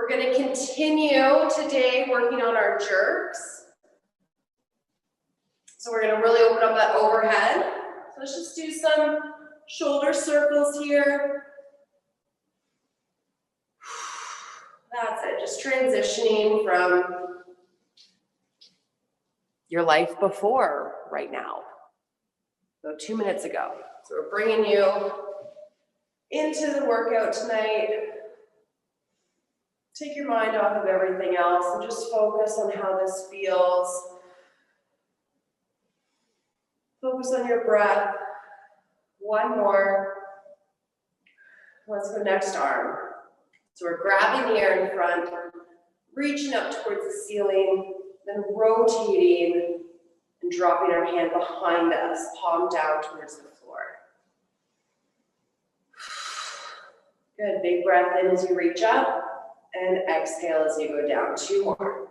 We're going to continue today working on our jerks. So we're going to really open up that overhead. So let's just do some shoulder circles here. That's it, just transitioning from your life before right now, about 2 minutes ago. So we're bringing you into the workout tonight. Take your mind off of everything else and just focus on how this feels. Focus on your breath. One more. Let's go next arm. So we're grabbing the air in front, reaching up towards the ceiling, then rotating and dropping our hand behind us, palm down towards the floor. Good, big breath in as you reach up, and exhale as you go down. 2 more.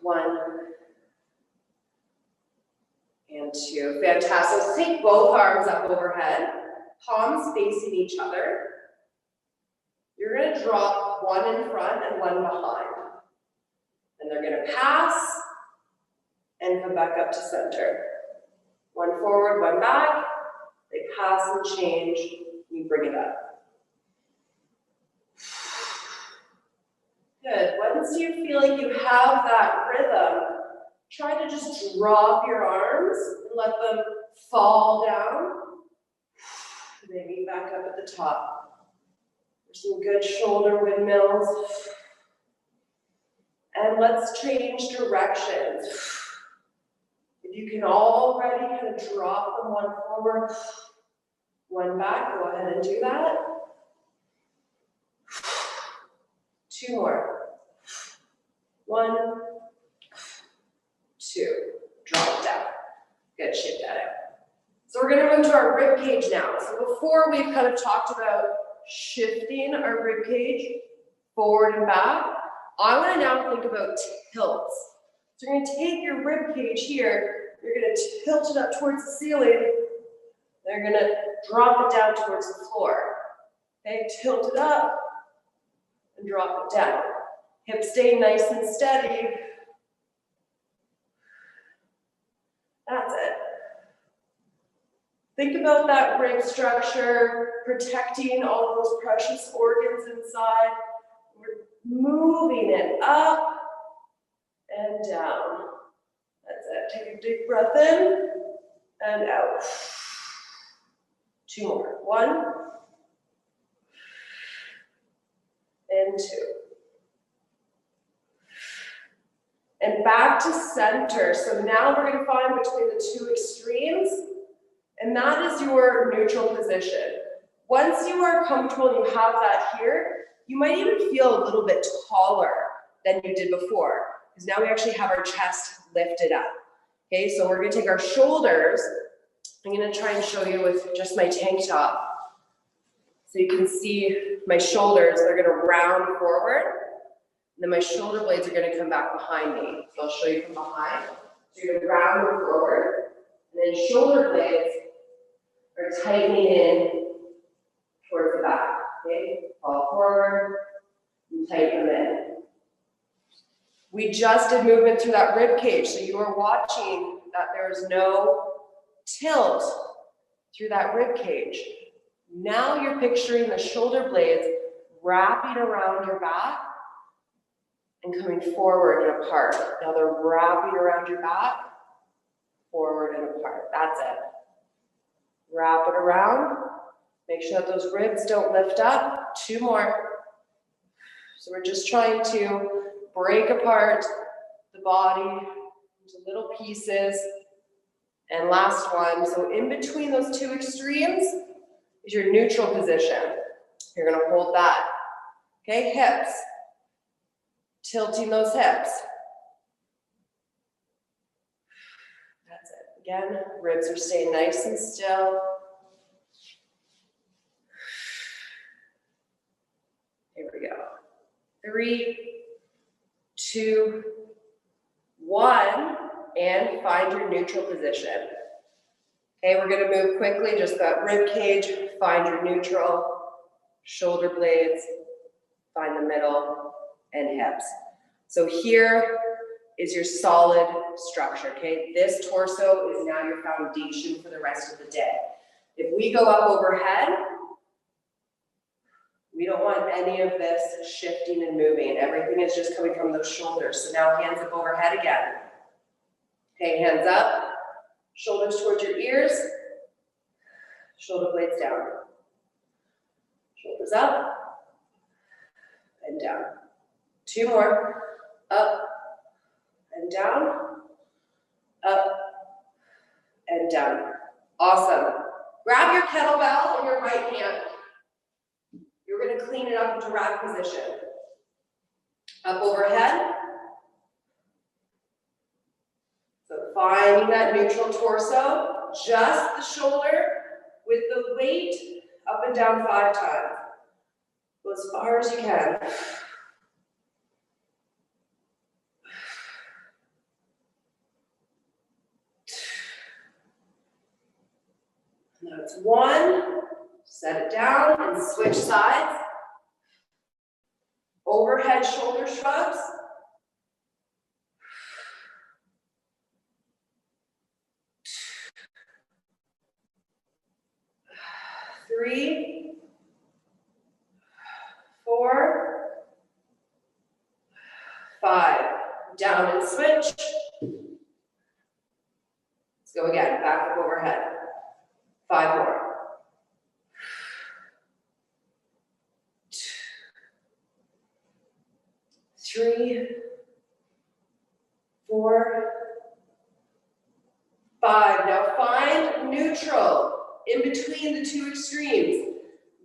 1 and 2. Fantastic. So take both arms up overhead, palms facing each other. You're going to drop one in front and one behind. And they're going to pass and come back up to center. One forward, one back. They pass and change. You bring it up. Good. Once you feel like you have that rhythm, try to just drop your arms and let them fall down. Maybe back up at the top. Some good shoulder windmills. And let's change directions. If you can already kind of drop from one forward, one back, go ahead and do that. 2 more. 1, 2. Drop it down. Good, shake that out. So we're going to move to our rib cage now. So before we've kind of talked about shifting our rib cage forward and back, I want to now think about tilts. So you're going to take your rib cage here, you're going to tilt it up towards the ceiling, then you're going to drop it down towards the floor. Okay, tilt it up and drop it down. Hips stay nice and steady. That's it. Think about that rib structure, protecting all of those precious organs inside. We're moving it up and down. That's it. Take a deep breath in and out. 2 more. 1 and 2. And back to center. So now we're going to find between the 2 extremes. And that is your neutral position. Once you are comfortable and you have that here, you might even feel a little bit taller than you did before, because now we actually have our chest lifted up. Okay, so we're going to take our shoulders. I'm going to try and show you with just my tank top. So you can see my shoulders, they're going to round forward. And then my shoulder blades are going to come back behind me. So I'll show you from behind. So you're going to round forward. And then shoulder blades are tightening in towards the back. Okay? Fall forward and tighten them in. We just did movement through that rib cage, so you are watching that there's no tilt through that rib cage. Now you're picturing the shoulder blades wrapping around your back and coming forward and apart. Now they're wrapping around your back, forward and apart. That's it. Wrap it around. Make sure that those ribs don't lift up. 2 more. So we're just trying to break apart the body into little pieces. And last one. So in between those 2 extremes is your neutral position. You're going to hold that. Okay, hips. Tilting those hips. That's it. Again, ribs are staying nice and still. Here we go. 3, 2, 1, and find your neutral position. Okay, we're going to move quickly, just that rib cage, find your neutral, shoulder blades, find the middle, and hips. So here is your solid structure, okay? This torso is now your foundation for the rest of the day. If we go up overhead, we don't want any of this shifting and moving. Everything is just coming from those shoulders. So now hands up overhead again. Okay, hands up, shoulders towards your ears, shoulder blades down. Shoulders up and down. 2 more, up and down, up and down. Awesome. Grab your kettlebell in your right hand. You're going to clean it up into rack position. Up overhead. So finding that neutral torso, just the shoulder with the weight up and down 5 times. Go as far as you can. That's 1. Set it down and switch sides. Overhead shoulder shrugs. 3, 4, 5. Down and switch. Let's go again. Back up overhead. 5 more. 3, 4, 5. Now find neutral in between the 2 extremes.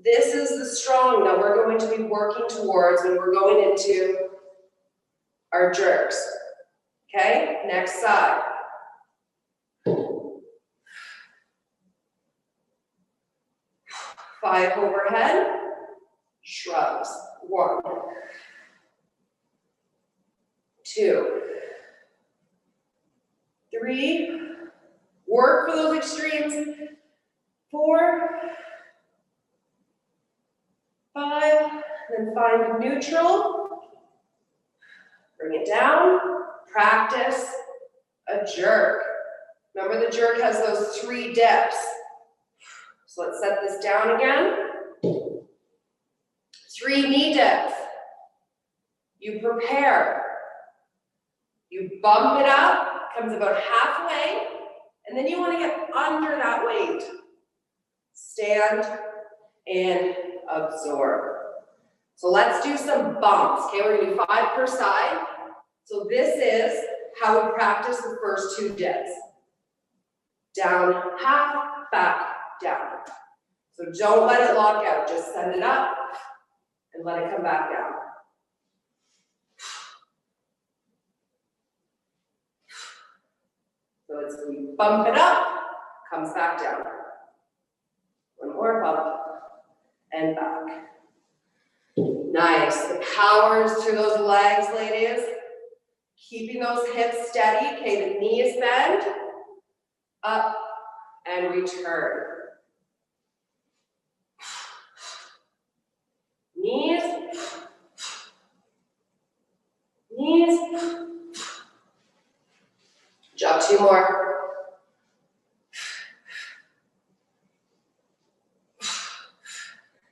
This is the strong that we're going to be working towards when we're going into our jerks. Okay, next side. 5 overhead, shrugs. 1, 2, 3, work for those extremes. 4, 5, then find neutral. Bring it down. Practice a jerk. Remember, the jerk has those 3 dips. So let's set this down again. 3 knee dips. You prepare. You bump it up, comes about halfway, and then you want to get under that weight. Stand and absorb. So let's do some bumps. Okay, we're going to do 5 per side. So this is how we practice the first 2 dips. Down, half, back, down. So don't let it lock out. Just send it up and let it come back down. So it's we bump it up, comes back down. 1 more bump and back. Nice. The powers through those legs, ladies. Keeping those hips steady. Okay, the knee is bent. Up and return. Knees. Knees. Job 2 more.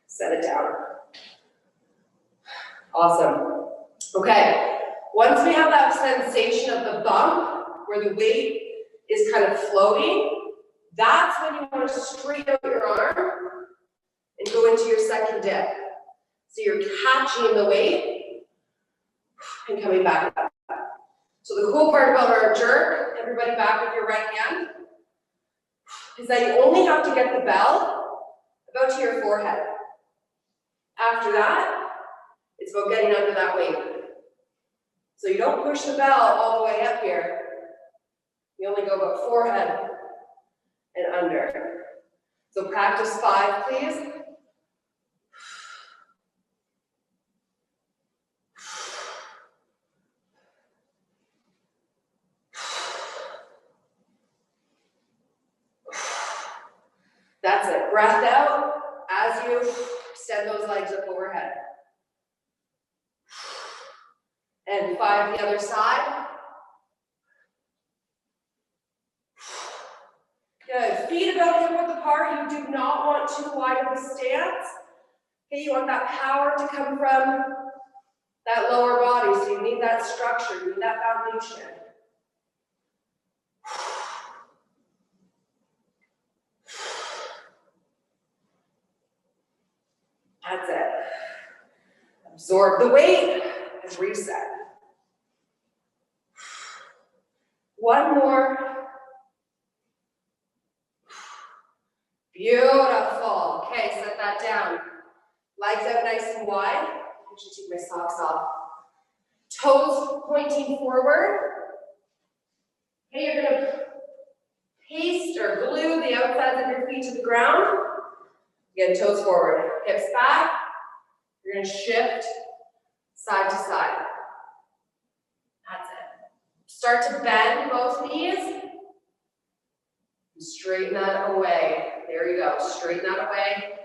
Set it down. Awesome. Okay, once we have that sensation of the bump, where the weight is kind of floating, that's when you want to straight out your arm and go into your second dip. So you're catching the weight and coming back up. So the cool part about our jerk, everybody back with your right hand, is that you only have to get the bell about to your forehead. After that, it's about getting under that weight. So you don't push the bell all the way up here. You only go about forehead and under. So practice 5, please. That's it. Breath out as you extend those legs up overhead. And 5 the other side. Good. Feet about hip width apart. You do not want too wide of a stance. Okay, you want that power to come from that lower body. So you need that structure, you need that foundation. That's it. Absorb the weight and reset. One more. Beautiful. Okay, set that down. Legs out nice and wide. I should take my socks off. Toes pointing forward. Okay, you're going to paste or glue the outsides of your feet to the ground. Again, toes forward. Hips back. You're going to shift side to side. That's it. Start to bend both knees. And straighten that away. There you go. Straighten that away.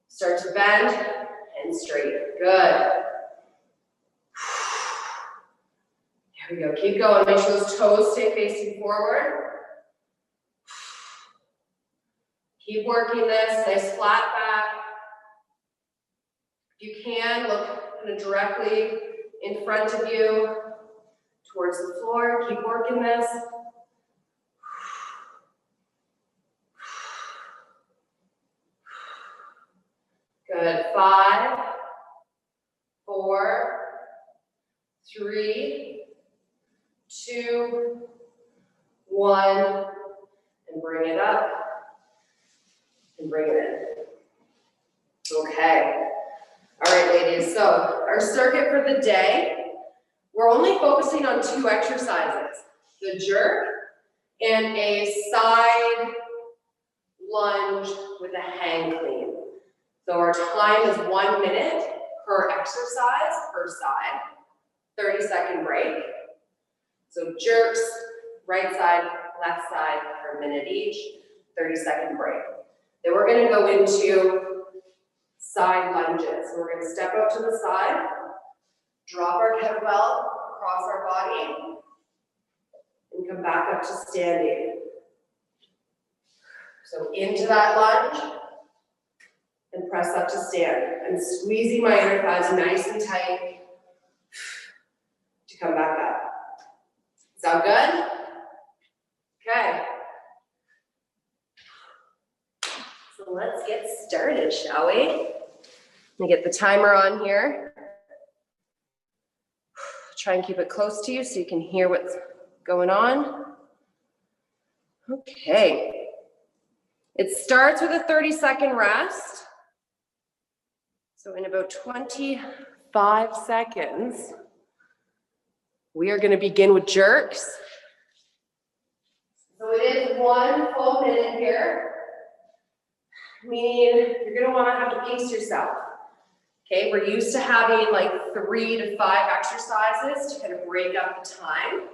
Start to bend and straighten. Good. There we go. Keep going. Make sure those toes stay facing forward. Keep working this. Nice flat back. If you can, look kind of directly in front of you towards the floor. Keep working this. Good. 5, 4, 3, 2, 1, and bring it up, and bring it in. Okay. All right, ladies, so our circuit for the day, we're only focusing on 2 exercises, the jerk and a side lunge with a hang clean. So our time is 1 minute per exercise, per side, 30-second break. So jerks, right side, left side for a minute each, 30-second break. Then we're going to go into side lunges. So we're going to step out to the side, drop our kettlebell across our body, and come back up to standing. So into that lunge, and press up to stand. I'm squeezing my inner thighs nice and tight to come back up. Sound good? Okay. So let's get started, shall we? Let me get the timer on here. Try and keep it close to you so you can hear what's going on. Okay. It starts with a 30-second rest. So in about 25 seconds, we are going to begin with jerks. So it is 1 full minute here, meaning you're going to want to have to pace yourself. Okay, we're used to having like 3 to 5 exercises to kind of break up the time,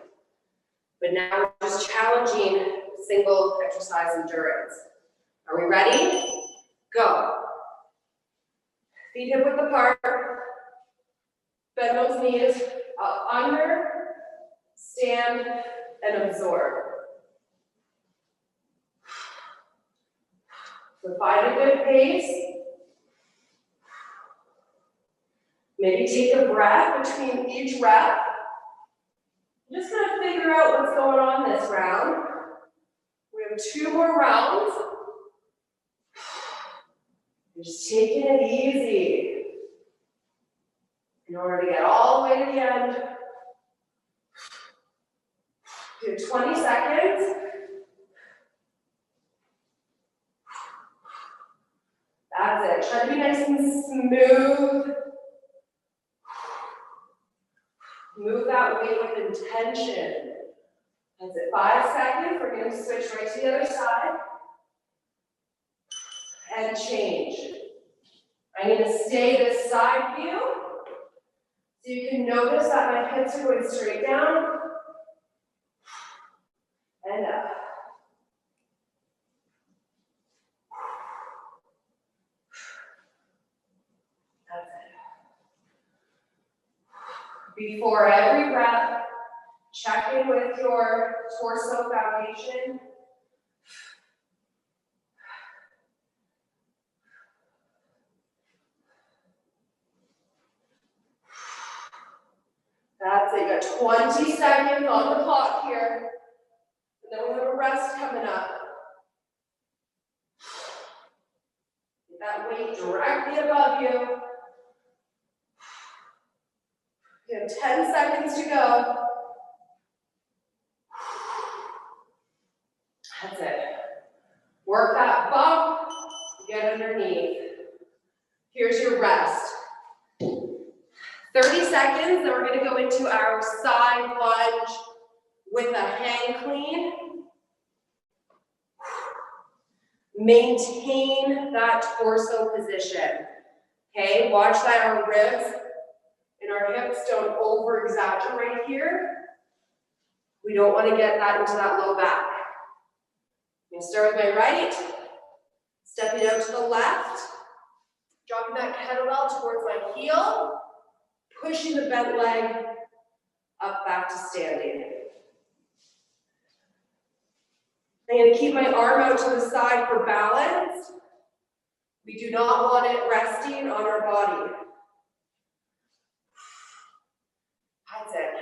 but now we're just challenging single exercise endurance. Are we ready? Go. Feet hip width apart. Bend those knees up under, stand, and absorb. So find a good pace. Maybe take a breath between each rep. I'm just gonna figure out what's going on this round. We have 2 more rounds. You're just taking it easy in order to get all the way to the end. Do 20 seconds. That's it. Try to be nice and smooth. Move that weight with intention. That's it. 5 seconds. We're going to switch right to the other side. And change. I'm going to stay this side view. So you can notice that my hips are going straight down. And up. That's it. Before every breath, check in with your torso foundation. That's it, you got 20 seconds on the clock here. And then we have a rest coming up. Get that weight directly above you. You have 10 seconds to go. That's it. Work that bump, get underneath. Here's your rest. 30 seconds, then we're gonna go into our side lunge with a hang clean. Maintain that torso position. Okay, watch that our ribs and our hips don't over exaggerate here. We don't want to get that into that low back. I'm gonna start with my right, stepping out to the left, dropping that kettlebell towards my heel, pushing the bent leg up back to standing. I'm going to keep my arm out to the side for balance. We do not want it resting on our body. That's it.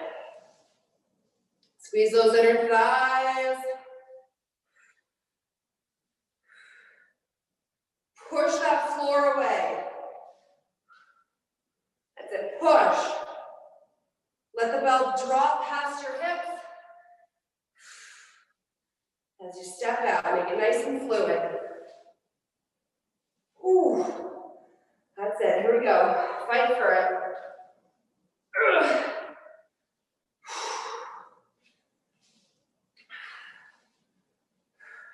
Squeeze those inner thighs. Push that floor away. That's it. Push. Let the belt drop past your hips. As you step out, make it nice and fluid. Ooh. That's it. Here we go. Fight for it.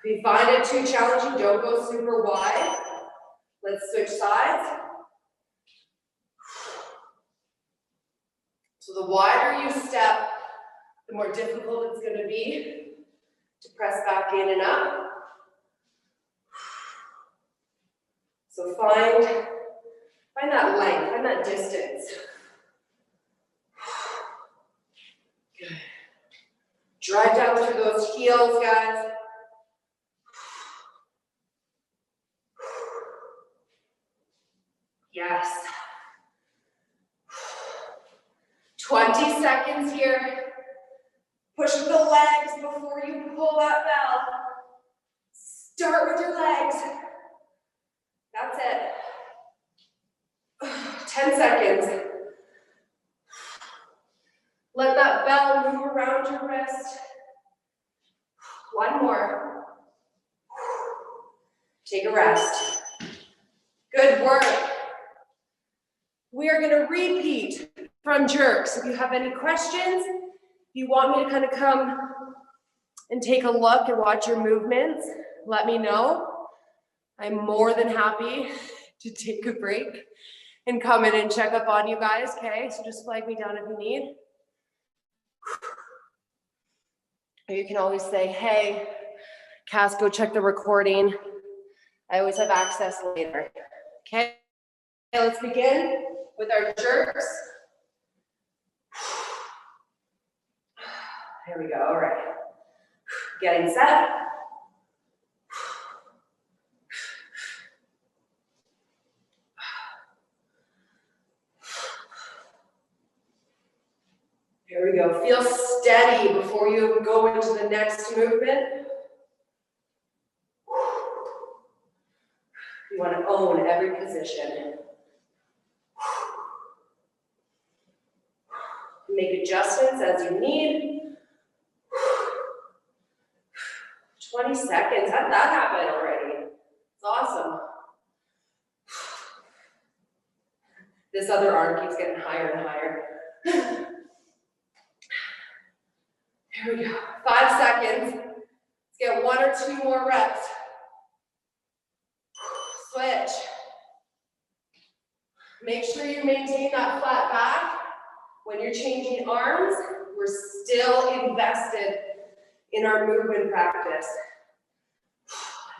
If you find it too challenging, don't go super wide. Let's switch sides. So the wider you step, the more difficult it's going to be to press back in and up. So find that length, find that distance. Good. Drive down through those heels, guys. Yes. 20 seconds here. Push with the legs before you pull that bell. Start with your legs. That's it. 10 seconds. Let that bell move around your wrist. One more. Take a rest. Good work. We are going to repeat from jerks. If you have any questions, if you want me to kind of come and take a look and watch your movements, let me know. I'm more than happy to take a break and come in and check up on you guys, okay? So just flag me down if you need. Or you can always say, hey, Cass, go check the recording. I always have access later, okay? Let's begin with our jerks. Here we go, all right. Getting set. Here we go. Feel steady before you go into the next movement. You want to own every position. Make adjustments as you need. 20 seconds. How did that happen already? It's awesome. This other arm keeps getting higher and higher. Here we go. 5 seconds. Let's get 1 or 2 more reps. Switch. Make sure you maintain that flat back. When you're changing arms, we're still invested in our movement practice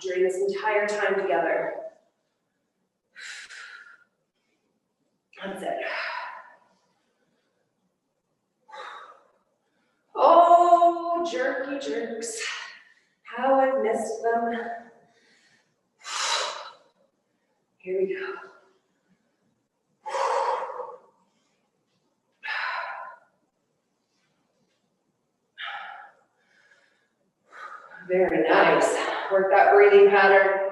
during this entire time together. That's it. yoga jerks. How I've missed them. Here we go. Very nice. Work that breathing pattern.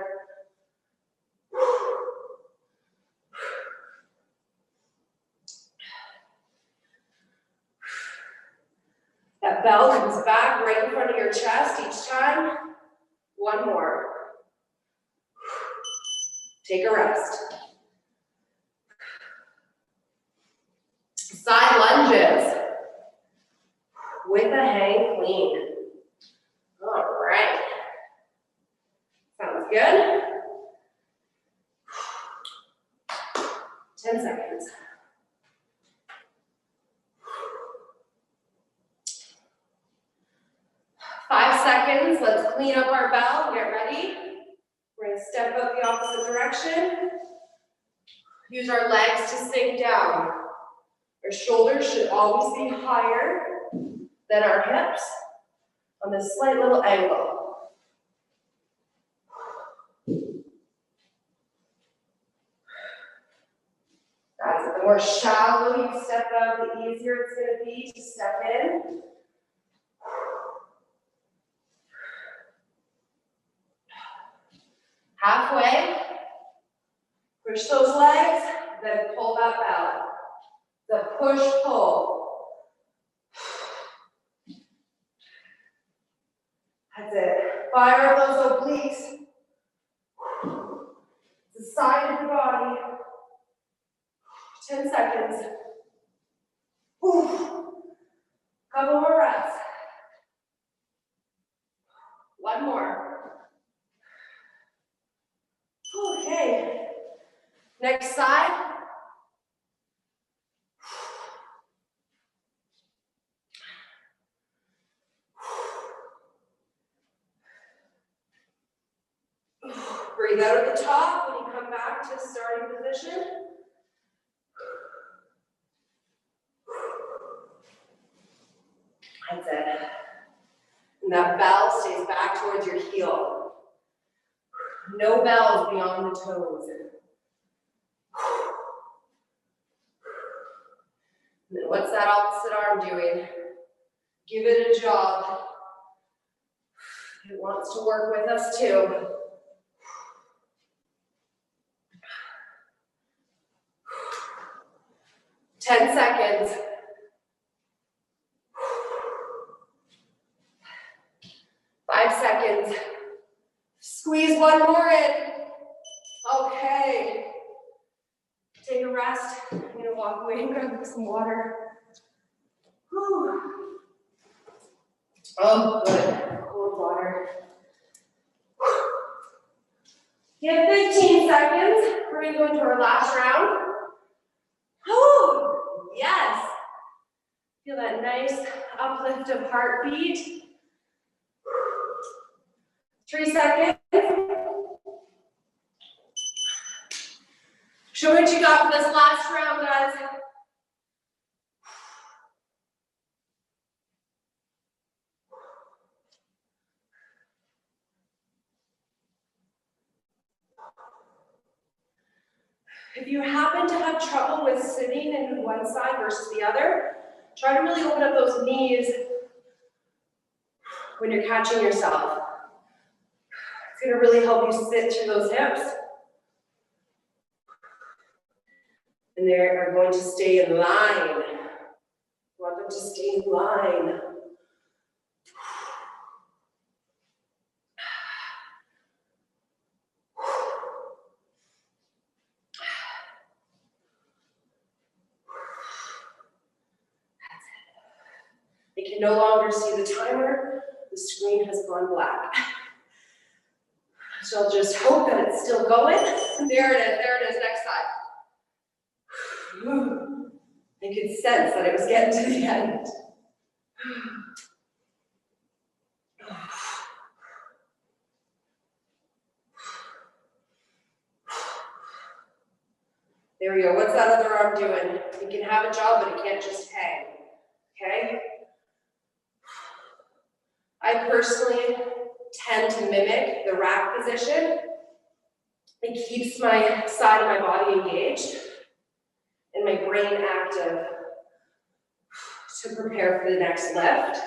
That bell comes back right in front of your chest each time. One more. Take a rest. Side lunges with a hang clean. All right. Sounds good. 10 seconds. Five seconds. Let's clean up our bell. Get ready. We're going to step up the opposite direction. Use our legs to sink down. Our shoulders should always be higher than our hips on this slight little angle. That's it. The more shallow you step out, the easier it's going to be to step in. Halfway. Push those legs, then pull that bell. The push-pull. That's it. Fire those obliques. The side of the body. 10 seconds. Couple more reps. One more. Okay. Next side. Breathe out at the top when you come back to starting position. That's it. And that bell stays back towards your heel. No bells beyond the toes. And then what's that opposite arm doing? Give it a job. It wants to work with us too. Ten seconds. 5 seconds. Squeeze one more in. Okay. Take a rest. I'm going to walk away and grab some water. Whew. Oh, good. Cold water. You have 15 seconds. We're going to go into our last round. Oh, yes. Feel that nice uplift of heartbeat. 3 seconds. Show me what you got for this last round, guys. If you happen to have trouble with sitting in one side versus the other, try to really open up those knees when you're catching yourself. It's going to really help you sit through those hips. And they are going to stay in line. You want them to stay in line. You can no longer see the timer. The screen has gone black. So I'll just hope that it's still going. There it is, next side. I could sense that it was getting to the end. There we go. What's that other arm doing? You can have a job, but it can't just hang. Okay? I personally tend to mimic the rack position. It keeps my side of my body engaged and my brain active to prepare for the next lift.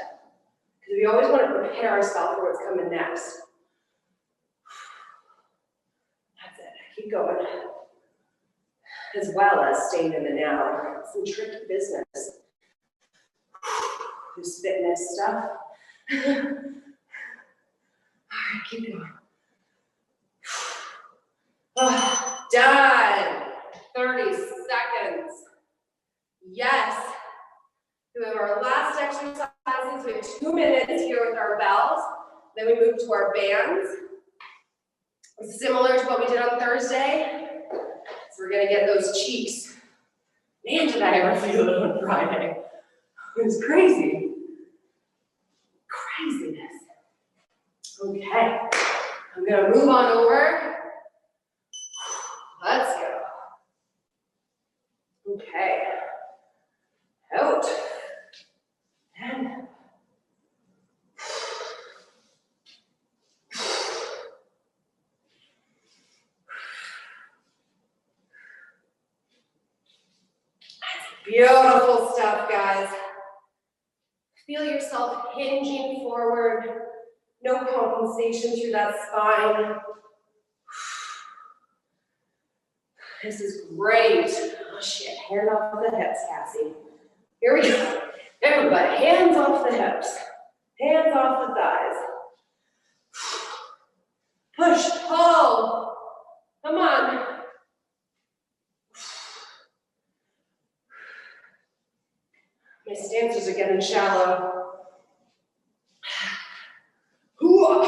Because we always want to prepare ourselves for what's coming next. That's it, keep going. As well as staying in the now. Some tricky business. This fitness stuff. All right, keep going. Oh, done. 30 seconds. Yes. We have our last exercises. We have 2 minutes here with our bells. Then we move to our bands. Similar to what we did on Thursday. So we're gonna get those cheeks. Man, did I ever feel it on Friday. It was crazy. Craziness. Okay. I'm gonna move on over. Let's go. Okay. Out. And beautiful stuff, guys. Feel yourself hinging forward. No compensation through that spine. This is great. Oh shit, hand off the hips, Cassie. Here we go. Everybody, hands off the hips. Hands off the thighs. Push, pull. Come on. My stances are getting shallow. Oh,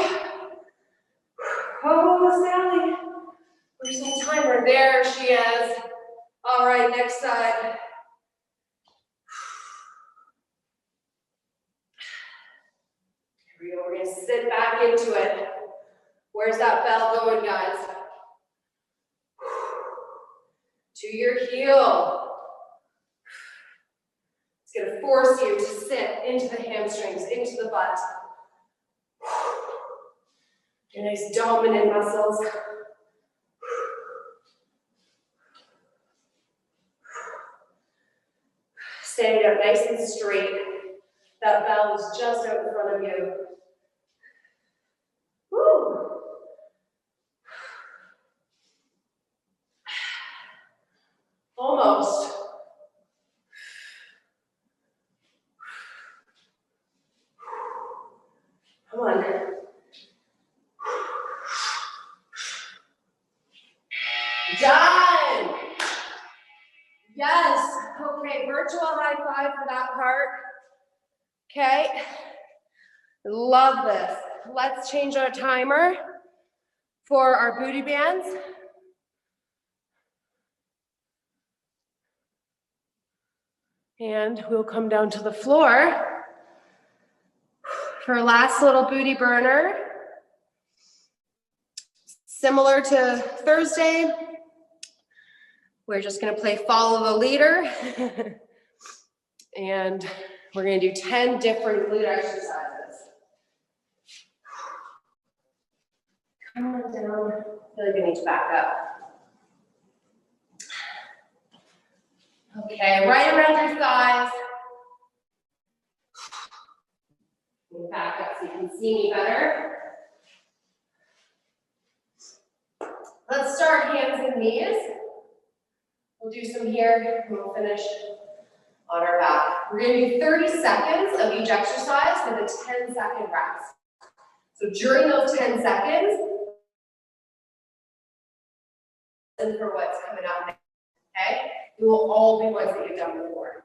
Sally. Where's that timer? There she is. All right, next side. Here we go. We're going to sit back into it. Where's that bell going, guys? To your heel. It's going to force you to sit into the hamstrings, into the butt. Your nice dominant muscles. Standing up nice and straight. That bell is just out in front of you. Woo. Almost. Come on. Done. Yes. Okay, virtual high five for that part. Okay. Love this. Let's change our timer for our booty bands. And we'll come down to the floor for our last little booty burner. Similar to Thursday, we're just gonna play follow the leader. And we're gonna do 10 different glute exercises. Come on down. I feel like I need to back up. Okay, right around your thighs. Back up so you can see me better. Let's start hands and knees. We'll do some here and we'll finish on our back. We're going to do 30 seconds of each exercise with a 10-second rest. So during those 10 seconds, listen for what's coming up next, okay? It will all be ones that you've done before.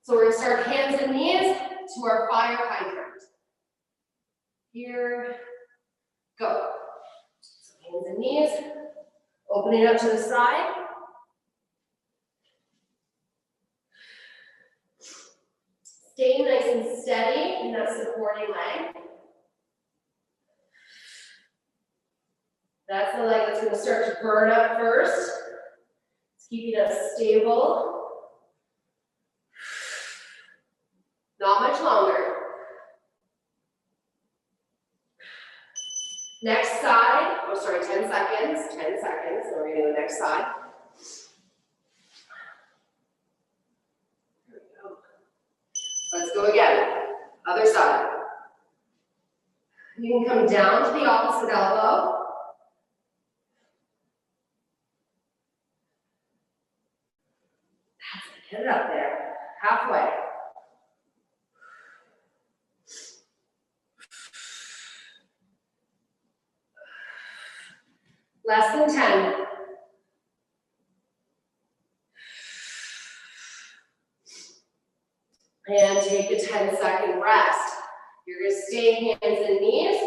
So we're going to start hands and knees to our fire hydrant. Here, go. So hands and knees, opening up to the side. Staying nice and steady in that supporting leg. That's the leg that's going to start to burn up first. It's keeping us stable. Not much longer. sorry, 10 seconds, 10 seconds, and we're gonna do the next side. There we go. Let's go again, other side. You can come down to the opposite elbow. That's it, get it up there, halfway. Less than 10. And take a 10-second rest. You're gonna stay hands and knees.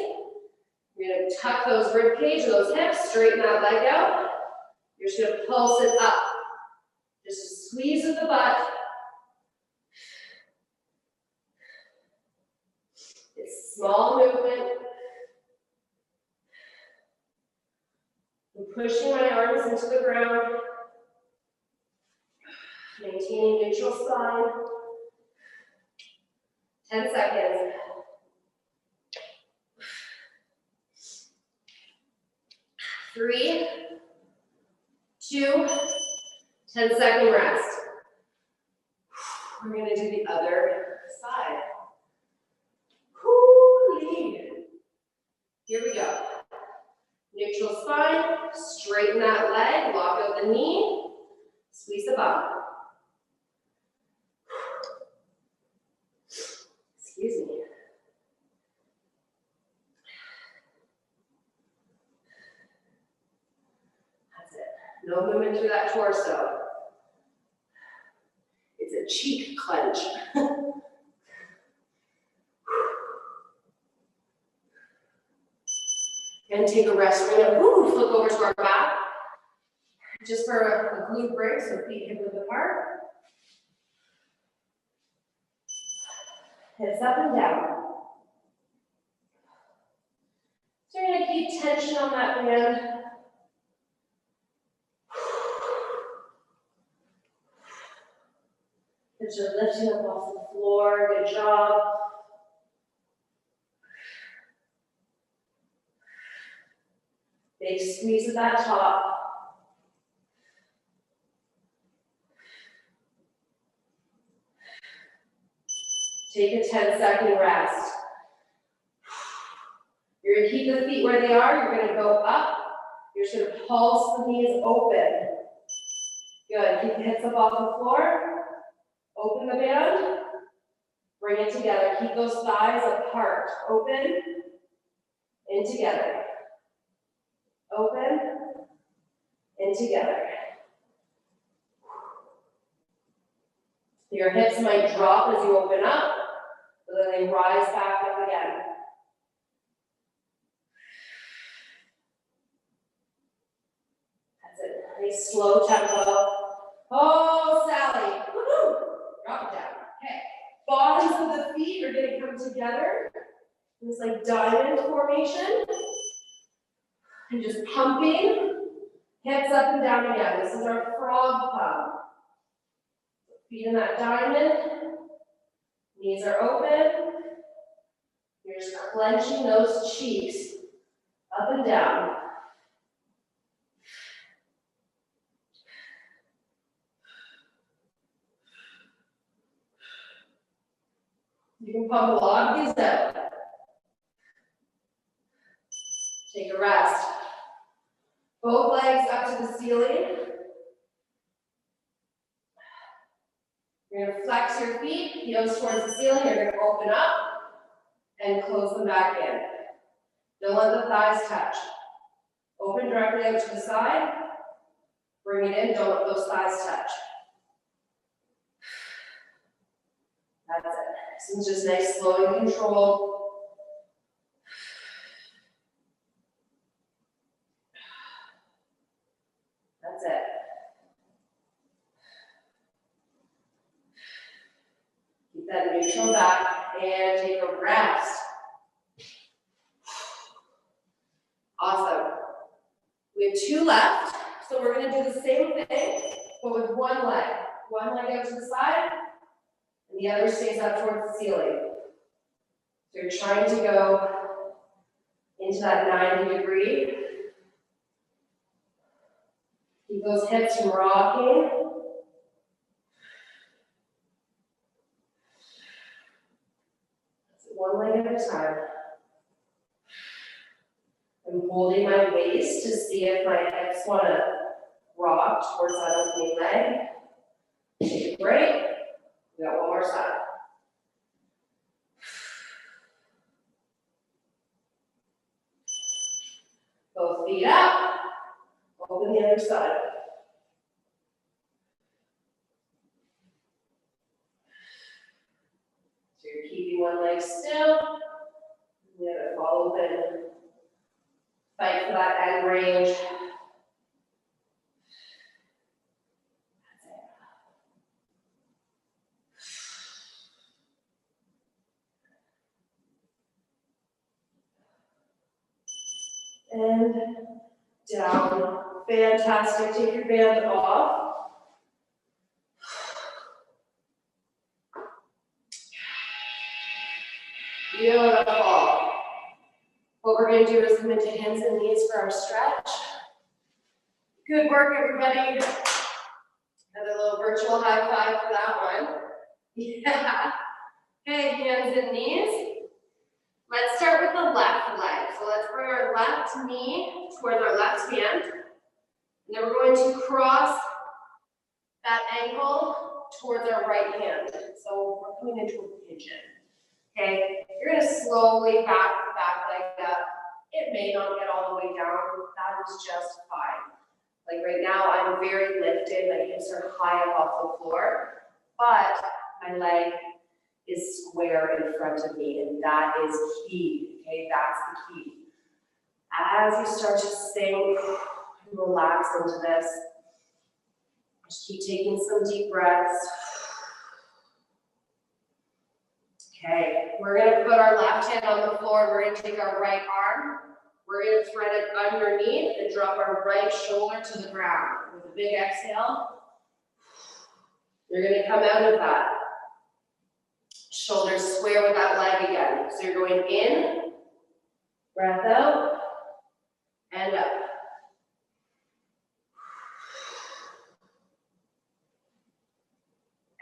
You're gonna tuck those rib cage, those hips, straighten that leg out. You're just gonna pulse it up. Just a squeeze of the butt. It's a small movement. I'm pushing my arms into the ground. Maintaining neutral spine. 10 seconds. 3, 2, 10-second rest. We're gonna do the other side. Whoo-lee. Here we go. Neutral spine, straighten that leg, lock out the knee, squeeze the bum. Excuse me. That's it. No movement through that torso. It's a cheek clench. And take a rest. We're gonna flip over to our back. Just for a glute break, so feet hip width apart. Hips up and down. So you're gonna keep tension on that band. Hips are lifting up off the floor, good job. Big squeeze at that top. Take a 10-second rest. You're gonna keep the feet where they are. You're gonna go up. You're just gonna pulse the knees open. Good, keep the hips up off the floor. Open the band. Bring it together. Keep those thighs apart. Open, in together. Open, and together. Your hips might drop as you open up, but then they rise back up again. That's it. Nice slow tempo. Oh, Sally. Woo-hoo. Drop it down. Okay. Bottoms of the feet are going to come together in this like diamond formation. And just pumping, hips up and down again. This is our frog pump. Feet in that diamond, knees are open. You're just clenching those cheeks up and down. You can pump a lot of these out. Take a rest. Both legs up to the ceiling. You're going to flex your feet, heels towards the ceiling. You're going to open up and close them back in. Don't let the thighs touch. Open directly out to the side. Bring it in. Don't let those thighs touch. That's it. This is just nice, slow and controlled. That's it. Keep that neutral back and take a rest. Awesome. We have 2 left, so we're going to do the same thing, but with one leg. One leg out to the side, and the other stays up towards the ceiling. So you're trying to go into that 90-degree Keep those hips rocking. One leg at a time. I'm holding my waist to see if my hips want to rock towards that opening leg. Take a break. We got one more side. Both feet up. Open the other side. So you're keeping one leg still. The other fall open. Fight for that end range. And down. Fantastic. Take your band off. Beautiful. What we're going to do is come into hands and knees for our stretch. Good work, everybody. Another little virtual high five for that one. Yeah. Okay, hands and knees. Let's start with the left leg. So let's bring our left knee towards our left hand. And then we're going to cross that ankle towards our right hand. So we're coming into a pigeon. Okay, you're going to slowly back the back leg up. It may not get all the way down. That is just fine. Like right now, I'm very lifted. My hips are high up off the floor. But my leg is square in front of me, and that is key. Okay, that's the key. As you start to sink and relax into this, just keep taking some deep breaths. Okay, we're going to put our left hand on the floor. We're going to take our right arm. We're going to thread it underneath and drop our right shoulder to the ground. With a big exhale, you're going to come out of that. Shoulders square with that leg again. So you're going in, breath out, and up.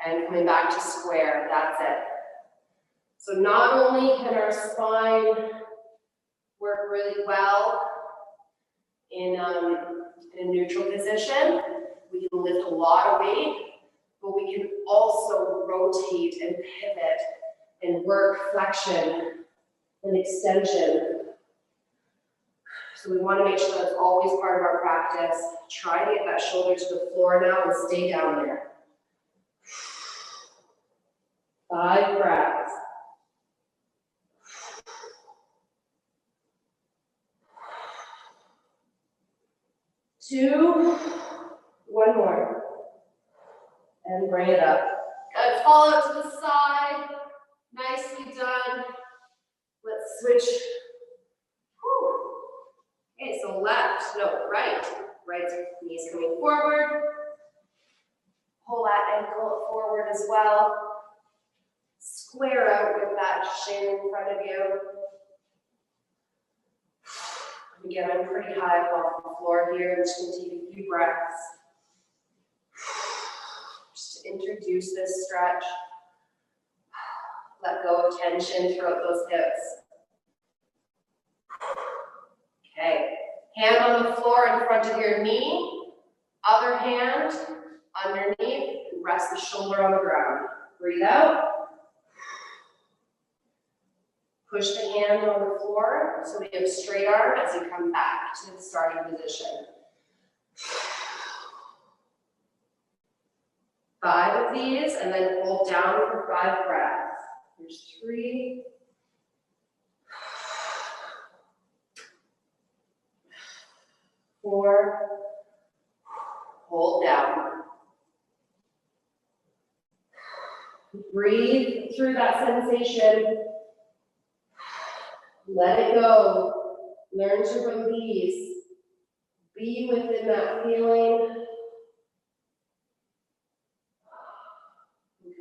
And coming back to square, that's it. So not only can our spine work really well in a neutral position, we can lift a lot of weight, but we can also rotate and pivot and work flexion and extension. So we want to make sure that's always part of our practice. Try to get that shoulder to the floor now and stay down there. 5 breaths. 2, 1 more. And bring it up. Good, follow to the side. Nicely done. Let's switch. Whew. Okay, so right. Right knee's coming forward. Pull that ankle forward as well. Square out with that shin in front of you. Again, I'm pretty high off the floor here. I'm just going to take a few breaths. Just to introduce this stretch. Let go of tension throughout those hips. Okay, hand on the floor in front of your knee. Other hand underneath. Rest the shoulder on the ground. Breathe out. Push the hand on the floor so that you have straight arm as you come back to the starting position. 5 of these, and then hold down for 5 breaths. There's 3. 4. Hold down. Breathe through that sensation. Let it go. Learn to release. Be within that feeling.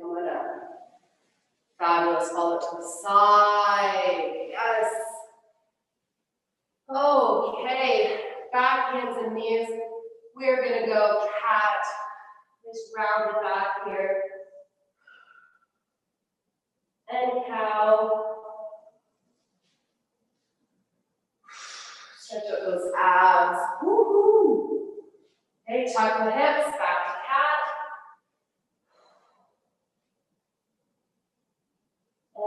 Come on up. Fabulous. Follow it to the side. Yes. Okay. Back, hands, and knees. We're gonna go cat. Just round it back here. And cow. Stretch out those abs. Woo-hoo. Okay, tuck the hips, back to cat.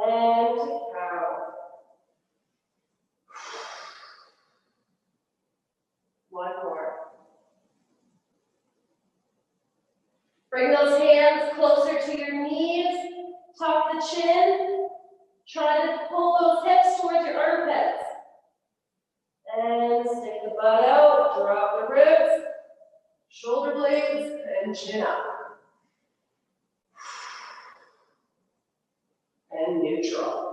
And cow. One more. Bring those hands closer to your knees. Tuck the chin. Try to pull those hips towards your armpits. And stick the butt out, drop the ribs, shoulder blades, and chin up. And neutral.